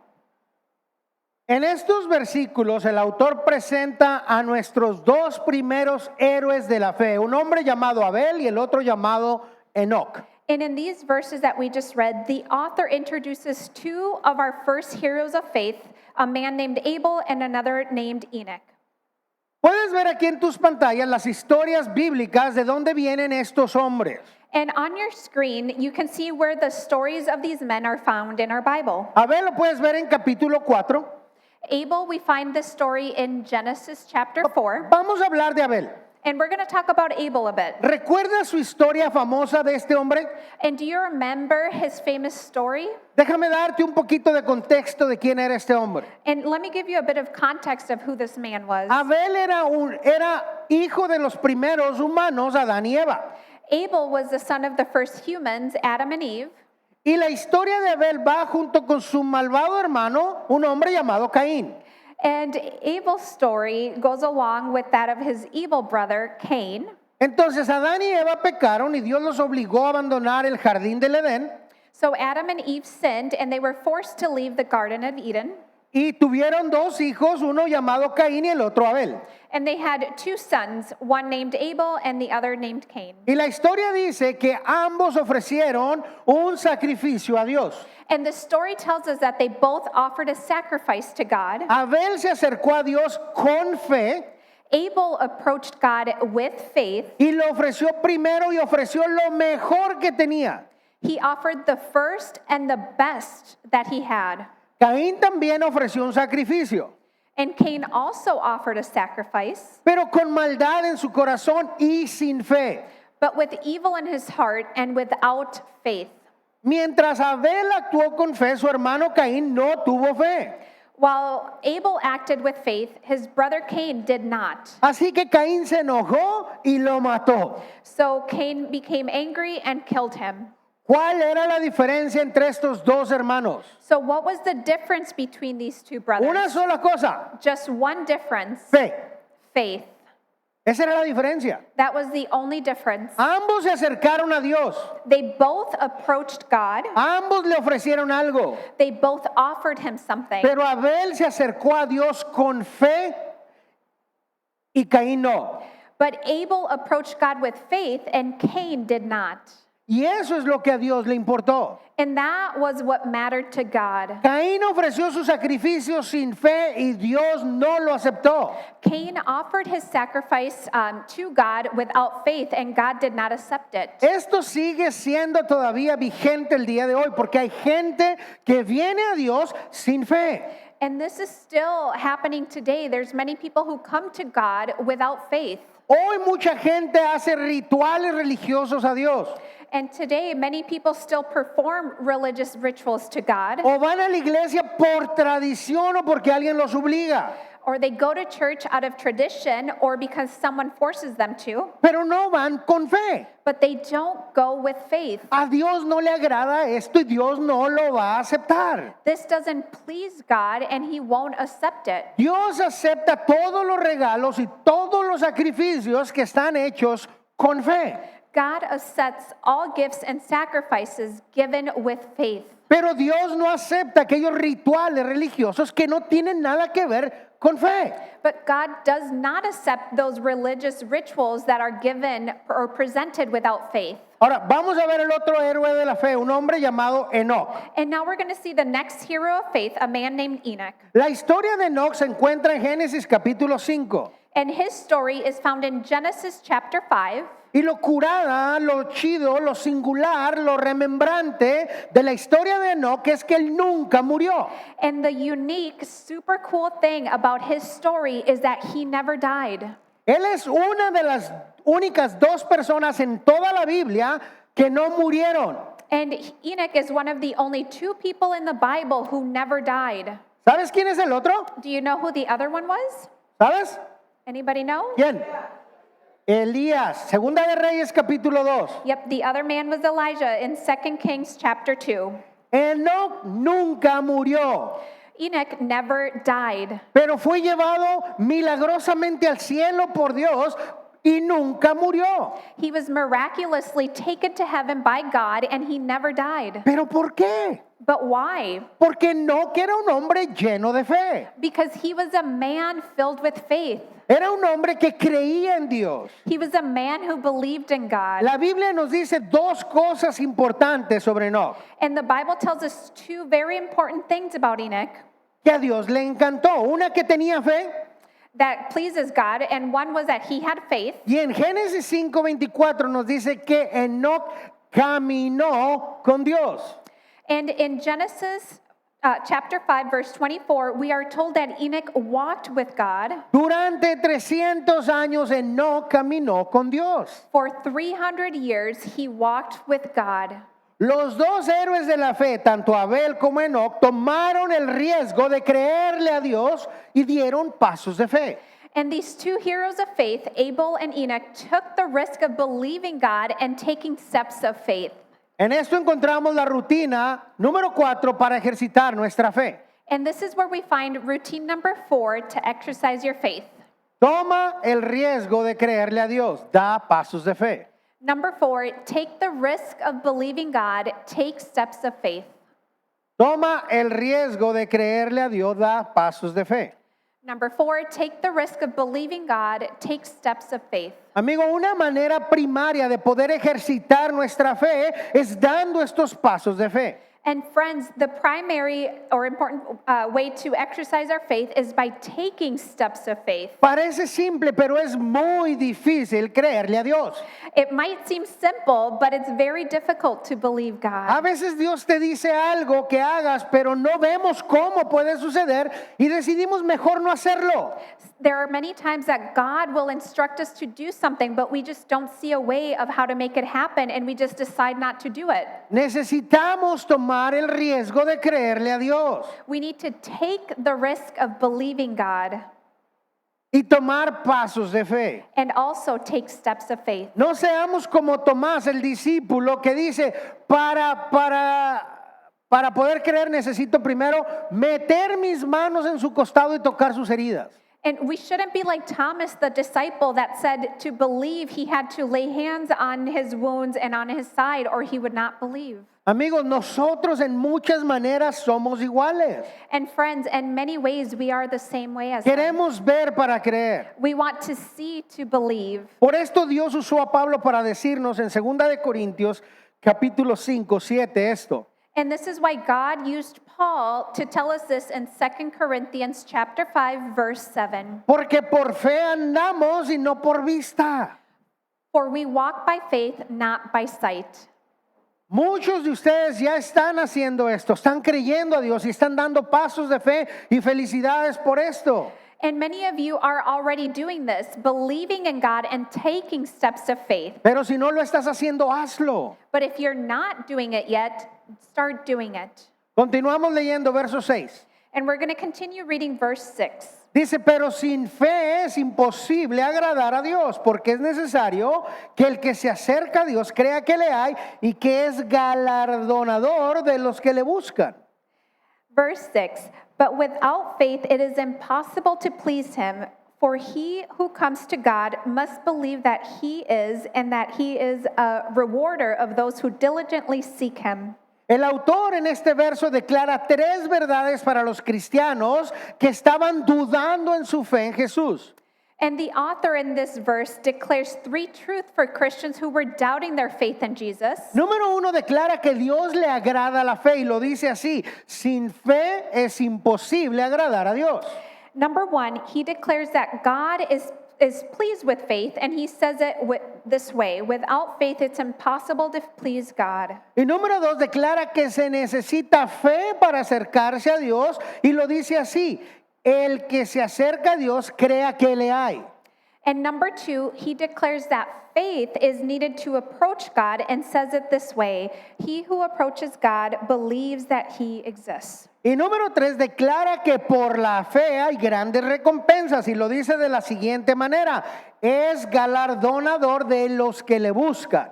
En estos versículos el autor presenta a nuestros dos primeros héroes de la fe, un hombre llamado Abel y el otro llamado Enoc. And in these verses that we just read, the author introduces two of our first heroes of faith, a man named Abel and another named Enoch. Puedes ver aquí en tus pantallas las historias bíblicas de dónde vienen estos hombres. And on your screen, you can see where the stories of these men are found in our Bible. Abel lo puedes ver en capítulo 4. Abel, we find this story in Genesis chapter 4. Vamos a hablar de Abel. And we're going to talk about Abel a bit. ¿Recuerdas su historia famosa de este hombre? And do you remember his famous story? Déjame darte un poquito de contexto de quién era este hombre. And let me give you a bit of context of who this man was. Abel era hijo de los primeros humanos, Adán y Eva. Abel was the son of the first humans, Adam and Eve. Y la historia de Abel va junto con su malvado hermano, un hombre llamado Caín. And Abel's story goes along with that of his evil brother, Cain. Entonces Adán y Eva pecaron y Dios los obligó a abandonar el jardín del Edén So Adam and Eve sinned, and they were forced to leave the Garden of Eden. y tuvieron dos hijos, uno llamado Caín y el otro Abel. And they had two sons, one named Abel and the other named Cain. Y la historia dice que ambos ofrecieron un sacrificio a Dios. And the story tells us that they both offered a sacrifice to God. Abel se acercó a Dios con fe Abel approached God with faith. y lo ofreció primero y ofreció lo mejor que tenía. He offered the first and the best that he had. Caín también ofreció un sacrificio, And Cain also offered a sacrifice, pero con maldad en su corazón y sin fe. but with evil in his heart and without faith. Mientras Abel actuó con fe, su hermano Caín no tuvo fe. While Abel acted with faith, his brother Cain did not. Así que Caín se enojó y lo mató. So Cain became angry and killed him. ¿Cuál era la diferencia entre estos dos hermanos? So what was the difference between these two brothers? Una sola cosa, Just one difference, fe. faith. Esa era la diferencia. That was the only difference. Ambos se acercaron a Dios. They both approached God. Ambos le ofrecieron algo. They both offered him something. Pero Abel se acercó a Dios con fe y Caín no. But Abel approached God with faith and Cain did not. Y eso es lo que a Dios le importó. And that was what mattered to God. Caín ofreció su sacrificio sin fe y Dios no lo aceptó. Cain offered his sacrifice to God without faith, and God did not accept it. Esto sigue siendo todavía vigente el día de hoy porque hay gente que viene a Dios sin fe. And this is still happening today. There's many people who come to God without faith. Hoy mucha gente hace rituales religiosos a Dios. And today, many people still perform religious rituals to God, O van a la iglesia por tradición o porque alguien los obliga. or they go to church out of tradition or because someone forces them to, Pero no van con fe. but they don't go with faith. A Dios no le agrada esto y Dios no lo va a aceptar. This doesn't please God, and He won't accept it. Dios acepta todos los regalos y todos los sacrificios que están hechos con fe. God accepts all gifts and sacrifices given with faith. Pero Dios no acepta aquellos rituales religiosos que no tienen nada que ver con fe. But God does not accept those religious rituals that are given or presented without faith. Ahora, vamos a ver el otro héroe de la fe, un hombre llamado Enoch. And now we're going to see the next hero of faith, a man named Enoch. La historia de Enoch se encuentra en Génesis capítulo 5. And his story is found in Genesis chapter 5. Y lo curada, lo chido, lo singular, lo remembrante de la historia de Enoch es que él nunca murió. And the unique, super cool thing about his story is that he never died. Él es una de las únicas dos personas en toda la Biblia que no murieron. And Enoch is one of the only two people in the Bible who never died. ¿Sabes quién es el otro? Do you know who the other one was? ¿Sabes? Anybody know? ¿Quién? Elías, Segunda de Reyes capítulo 2. Yep, the other man was Elijah in 2 Kings chapter 2. Enoch nunca murió, Enoch never died, pero fue llevado milagrosamente al cielo por Dios y nunca murió. he was miraculously taken to heaven by God and he never died. ¿Pero por qué? But why? Porque Enoc era un hombre lleno de fe. Because he was a man filled with faith. Era un hombre que creía en Dios. He was a man who believed in God. La Biblia nos dice dos cosas importantes sobre Enoc, And the Bible tells us two very important things about Enoch que a Dios le encantó. Una, que tenía fe, that pleases God, and one was that he had faith. y en Génesis 5:24 nos dice que Enoc caminó con Dios. And in Genesis chapter 5, verse 24, we are told that Enoch walked with God. Durante 300 años Enoc caminó con Dios. For 300 years, he walked with God. Los dos héroes de la fe, tanto Abel como Enoc, tomaron el riesgo de creerle a Dios y dieron pasos de fe. And these two heroes of faith, Abel and Enoch, took the risk of believing God and taking steps of faith. En esto encontramos la rutina número 4 para ejercitar nuestra fe. And this is where we find routine number 4 to exercise your faith. Toma el riesgo de creerle a Dios, da pasos de fe. Number 4, take the risk of believing God, take steps of faith. Toma el riesgo de creerle a Dios, da pasos de fe. Number 4, take the risk of believing God, take steps of faith. Amigo, una manera primaria de poder ejercitar nuestra fe es dando estos pasos de fe. And friends, the primary or important way to exercise our faith is by taking steps of faith. Parece simple, pero es muy difícil creerle a Dios. It might seem simple, but it's very difficult to believe A God. veces Dios te dice algo que hagas, pero no vemos cómo puede suceder y decidimos mejor no hacerlo. There are many times that God will instruct us to do something, but we just don't see a way of how to make it happen, and we just decide not to do it. Necesitamos tomar el riesgo de creerle a Dios We need to take the risk of believing God y tomar pasos de fe. and also take steps of faith. No seamos como Tomás, el discípulo, que dice, para poder creer necesito primero meter mis manos en su costado y tocar sus heridas. And we shouldn't be like Thomas, the disciple, that said to believe he had to lay hands on his wounds and on his side, or he would not believe. Amigos, nosotros en muchas maneras somos iguales. And friends, in many ways, we are the same way as them. Queremos ver para creer. We want to see to believe. Por esto Dios usó a Pablo para decirnos en 2 de Corintios capítulo 5, 7 esto. And this is why God used Paul to tell us this in 2 Corinthians chapter 5, verse 7. Porque por fe andamos y no por vista. For we walk by faith, not by sight. Muchos de ustedes ya están haciendo esto, están creyendo a Dios y están dando pasos de fe y felicidades por esto. And many of you are already doing this, believing in God and taking steps of faith. Pero si no lo estás haciendo, hazlo. But if you're not doing it yet, start doing it. Continuamos leyendo verso 6. And we're going to continue reading verse 6. Dice, pero sin fe es imposible agradar a Dios, porque es necesario que el que se acerca a Dios crea que le hay y que es galardonador de los que le buscan. Verse 6, but without faith it is impossible to please him, for he who comes to God must believe that he is, and that he is a rewarder of those who diligently seek him. El autor en este verso declara 3 verdades para los cristianos que estaban dudando en su fe en Jesús. And the author in this verse declares 3 truths for Christians who were doubting their faith in Jesus. Número 1, declara que Dios le agrada la fe y lo dice así: sin fe es imposible agradar a Dios. Number 1, he declares that God is pleased with faith, and he says it this way: without faith it's impossible to please God. Y número 2, declara que se necesita fe para acercarse a Dios y lo dice así: el que se acerca a Dios crea que le hay. And number 2, he declares that faith is needed to approach God and says it this way: he who approaches God believes that he exists. Y número 3, declara que por la fe hay grandes recompensas y lo dice de la siguiente manera: es galardonador de los que le buscan.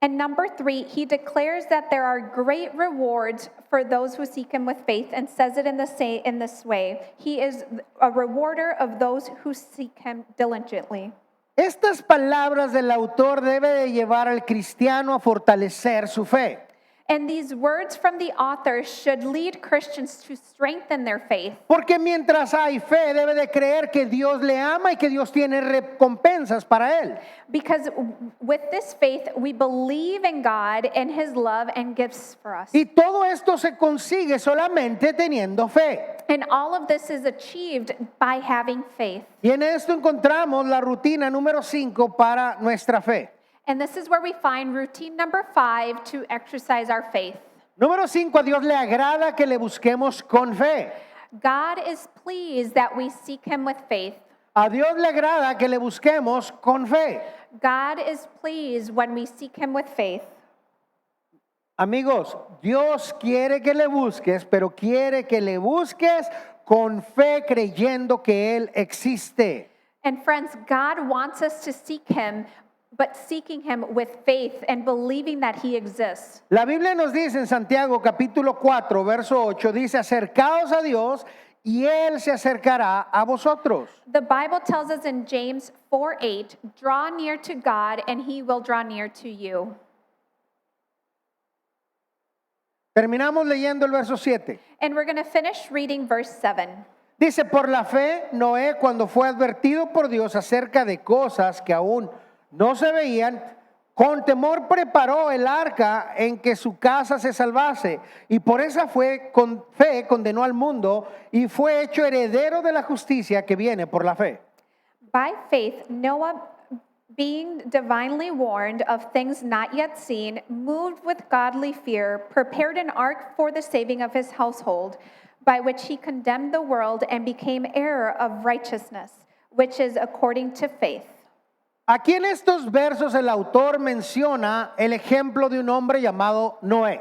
And number 3, he declares that there are great rewards for those who seek him with faith, and says it in this way: he is a rewarder of those who seek him diligently. Estas palabras del autor debe de llevar al cristiano a fortalecer su fe. And these words from the author should lead Christians to strengthen their faith. Porque mientras hay fe, debe de creer que Dios le ama y que Dios tiene recompensas para él. Because with this faith, we believe in God and His love and gifts for us. Y todo esto se consigue solamente teniendo fe. And all of this is achieved by having faith. Y en esto encontramos la rutina número 5 para nuestra fe. And this is where we find routine number 5 to exercise our faith. Número 5, a Dios le agrada que le busquemos con fe. God is pleased that we seek Him with faith. A Dios le agrada que le busquemos con fe. God is pleased when we seek Him with faith. Amigos, Dios quiere que le busques, pero quiere que le busques con fe creyendo que Él existe. And friends, God wants us to seek Him, but seeking Him with faith and believing that He exists. La Biblia nos dice en Santiago capítulo 4, verso 8, dice, acercaos a Dios y Él se acercará a vosotros. The Bible tells us in James 4:8, draw near to God and He will draw near to you. Terminamos leyendo el verso 7. And we're going to finish reading verse 7. Dice, por la fe, Noé, cuando fue advertido por Dios acerca de cosas que aún no se veían, con temor preparó el arca en que su casa se salvase, y por esa fe condenó al mundo y fue hecho heredero de la justicia que viene por la fe. By faith, Noah, being divinely warned of things not yet seen, moved with godly fear, prepared an ark for the saving of his household, by which he condemned the world and became heir of righteousness, which is according to faith. Aquí en estos versos el autor menciona el ejemplo de un hombre llamado Noé.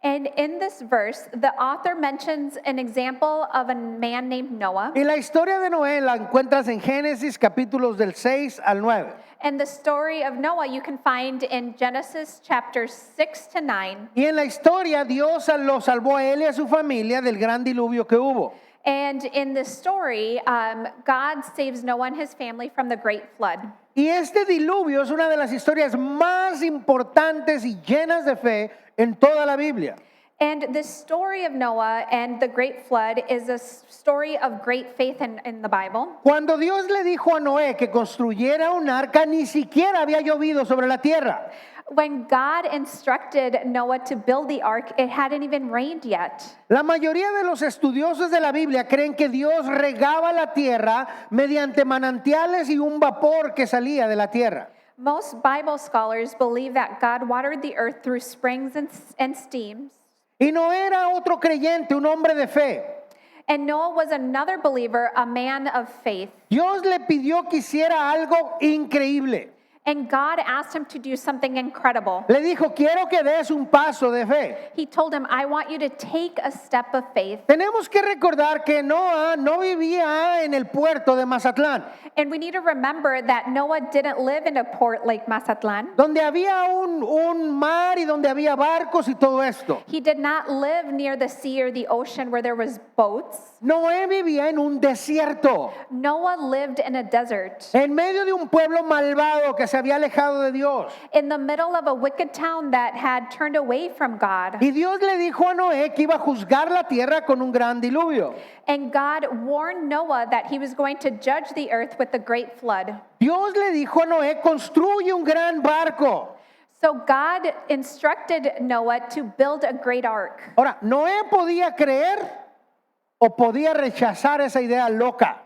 And in this verse, the author mentions an example of a man named Noah. Y la historia de Noé la encuentras en Génesis capítulos del 6 al 9. And the story of Noah you can find in Genesis chapters 6 to 9. Y en la historia Dios lo salvó a él y a su familia del gran diluvio que hubo. And in this story, God saves Noah and his family from the great flood. Y este diluvio es una de las historias más importantes y llenas de fe en toda la Biblia. And the story of Noah and the great flood is a story of great faith in the Bible. Cuando Dios le dijo a Noé que construyera un arca, ni siquiera había llovido sobre la tierra. When God instructed Noah to build the ark, it hadn't even rained yet. La mayoría de los estudiosos de la Biblia creen que Dios regaba la tierra mediante manantiales y un vapor que salía de la tierra. Most Bible scholars believe that God watered the earth through springs and streams. Y no era otro creyente, un hombre de fe. And Noah was another believer, a man of faith. Dios le pidió que hiciera algo increíble. And God asked him to do something incredible. Le dijo, quiero que des un paso de fe. He told him, I want you to take a step of faith. Tenemos que recordar que Noah no vivía en el puerto de Mazatlán, And we need to remember that Noah didn't live in a port like Mazatlan. donde había un mar y donde había barcos y todo esto. He did not live near the sea or the ocean where there was boats. Noé vivía en un desierto, Noah lived in a desert, en medio de un pueblo malvado que se había alejado de Dios. in the middle of a wicked town that had turned away from God. Y Dios le dijo a Noé que iba a juzgar la tierra con un gran diluvio. And God warned Noah that he was going to judge the earth with a great flood. Dios le dijo a Noé, construye un gran barco. So God instructed Noah to build a great ark. Ahora, Noé podía creer o podía rechazar esa idea loca.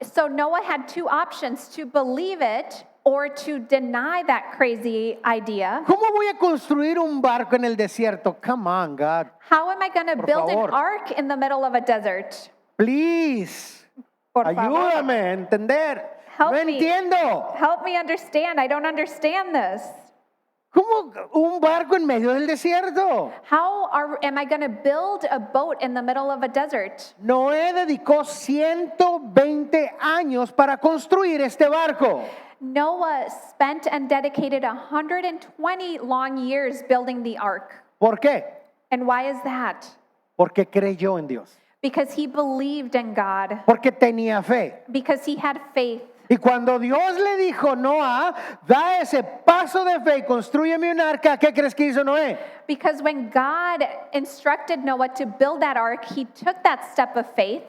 So Noah had two options, to believe it or to deny that crazy idea. ¿Cómo voy a construir un barco en el desierto? Come on, God. How am I going to Por build favor. an ark in the middle of a desert? Please, Por favor. ayúdame a entender. Help No me. entiendo. Help me understand. I don't understand this. ¿Cómo un barco en medio del desierto? How am I going to build a boat in the middle of a desert? Noé dedicó 120 años para construir este barco. Noah spent and dedicated 120 long years building the ark. ¿Por qué? And why is that? Porque creyó en Dios. Because he believed in God, Porque tenía fe. because he had faith. Y cuando Dios le dijo, Noah, da ese paso de fe y construyeme un arca, ¿qué crees que hizo Noé? Because when God instructed Noah to build that ark, he took that step of faith,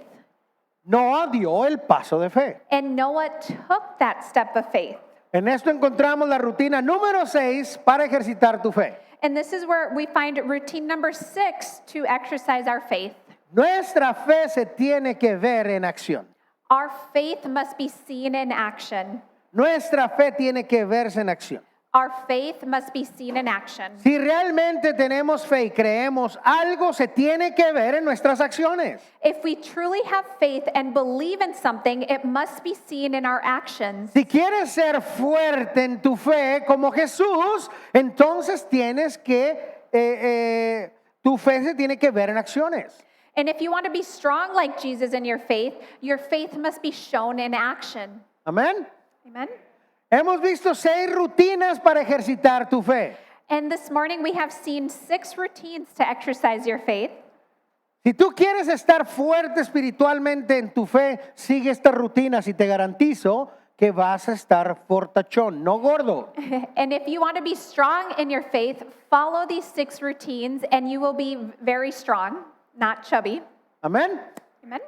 Noah dio el paso de fe. and Noah took that step of faith. En esto encontramos la rutina número 6 para ejercitar tu fe. And this is where we find routine number 6 to exercise our faith. Nuestra fe se tiene que ver en acción. Our faith must be seen in action. Nuestra fe tiene que verse en acción. Our faith must be seen in action. Si realmente tenemos fe y creemos, algo se tiene que ver en nuestras acciones. If we truly have faith and believe in something, it must be seen in our actions. Si quieres ser fuerte en tu fe como Jesús, entonces tu fe se tiene que ver en acciones. And if you want to be strong like Jesus in your faith must be shown in action. Amén. Amen. Hemos visto 6 rutinas para ejercitar tu fe. And this morning we have seen 6 routines to exercise your faith. Si tú quieres estar fuerte espiritualmente en tu fe, sigue estas rutinas y te garantizo que vas a estar fortachón, no gordo. And if you want to be strong in your faith, follow these 6 routines and you will be very strong, not chubby. Amén. Amen.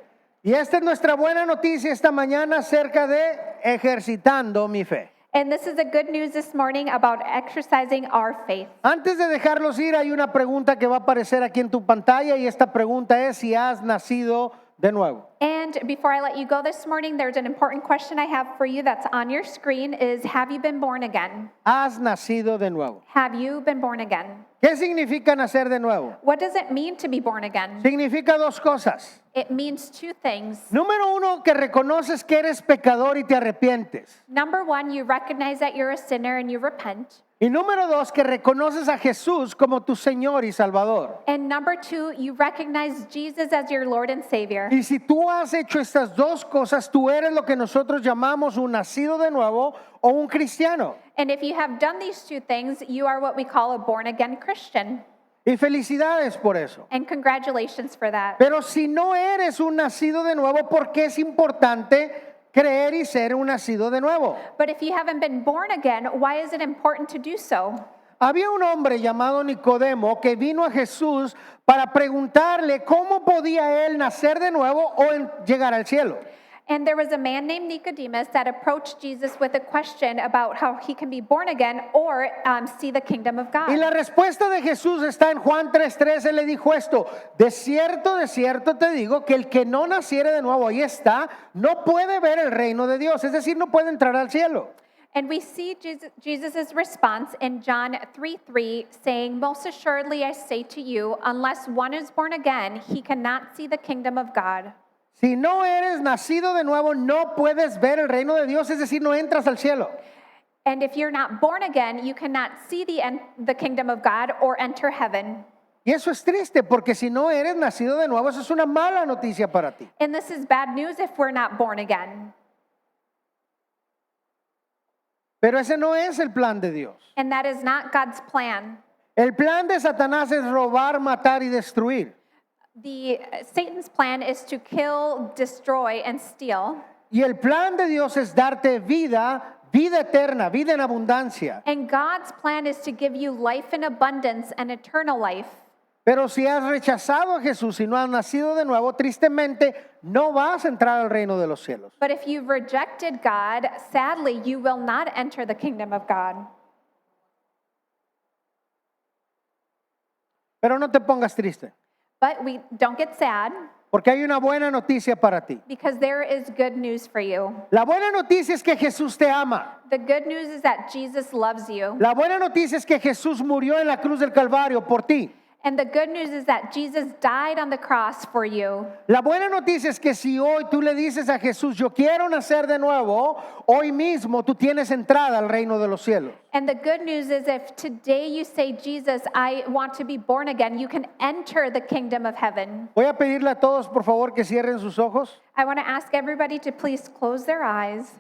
Y esta es nuestra buena noticia esta mañana acerca de ejercitando mi fe. And this is the good news this morning about exercising our faith. Antes de dejarlos ir, hay una pregunta que va a aparecer aquí en tu pantalla y esta pregunta es si has nacido de nuevo. And before I let you go this morning, there's an important question I have for you that's on your screen is, have you been born again? Has nacido de nuevo. Have you been born again? ¿Qué significa nacer de nuevo? What does it mean to be born again? Significa 2 cosas. It means 2 things. Número 1, que reconoces que eres pecador y te arrepientes. Number 1, you recognize that you're a sinner and you repent. Y número 2, que reconoces a Jesús como tu Señor y Salvador. And number 2, you recognize Jesus as your Lord and Savior. Y si tú has hecho estas 2 cosas, tú eres lo que nosotros llamamos un nacido de nuevo o un cristiano. And if you have done these 2 things, you are what we call a born again Christian. Y felicidades por eso. And congratulations for that. Pero si no eres un nacido de nuevo, ¿por qué es importante creer y ser un nacido de nuevo? But if you haven't been born again, why is it important to do so? Había un hombre llamado Nicodemo que vino a Jesús para preguntarle cómo podía él nacer de nuevo o llegar al cielo. And there was a man named Nicodemus that approached Jesus with a question about how he can be born again or see the kingdom of Y la God. respuesta de Jesús está en Juan 3:13. Él le dijo esto: de cierto te digo que el que no naciere de nuevo, ahí está, no puede ver el reino de Dios. Es decir, no puede entrar al cielo. And we see Jesus' response in John 3:3 saying, "Most assuredly I say to you, unless one is born again, he cannot see the kingdom of God." Si no eres nacido de nuevo, no puedes ver el reino de Dios, es decir, no entras al cielo. And if you're not born again, you cannot see the kingdom of God or enter heaven. Y eso es triste, porque si no eres nacido de nuevo, eso es una mala noticia para ti. And this is bad news if we're not born again. Pero ese no es el plan de Dios. And that is not God's plan. El plan de Satanás es robar, matar y destruir. Satan's plan is to kill, destroy, and steal. Y el plan de Dios es darte vida, vida eterna, vida en abundancia. And God's plan is to give you life in abundance and eternal life. Pero si has rechazado a Jesús y no has nacido de nuevo, tristemente no vas a entrar al reino de los cielos. But if you've rejected God, sadly, you will not enter the kingdom of God. Pero no te pongas triste, But we don't get sad porque hay una buena noticia para ti. because there is good news for you. La buena noticia es que Jesús te ama. The good news is that Jesus loves you. La buena noticia es que Jesús murió en la cruz del Calvario por ti. And the good news is that Jesus died on the cross for you. La buena noticia es que si hoy tú le dices a Jesús, yo quiero nacer de nuevo, hoy mismo tú tienes entrada al reino de los cielos. And the good news is if today you say, Jesus, I want to be born again, you can enter the kingdom of heaven. Voy a pedirle a todos, por favor, que cierren sus ojos. I want to ask everybody to please close their eyes.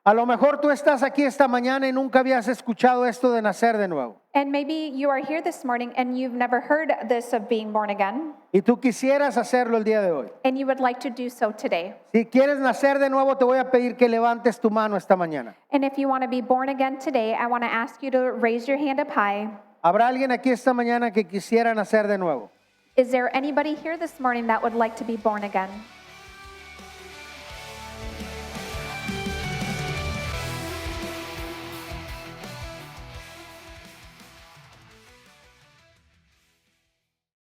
A lo mejor tú estás aquí esta mañana y nunca habías escuchado esto de nacer de nuevo. And maybe you are here this morning and you've never heard this of being born again, Y tú quisieras hacerlo el día de hoy. and you would like to do so today. Si quieres nacer de nuevo, te voy a pedir que levantes tu mano esta mañana. And if you want to be born again today, I want to ask you to raise your hand up high. ¿Habrá alguien aquí esta mañana que quisiera nacer de nuevo? Is there anybody here this morning that would like to be born again?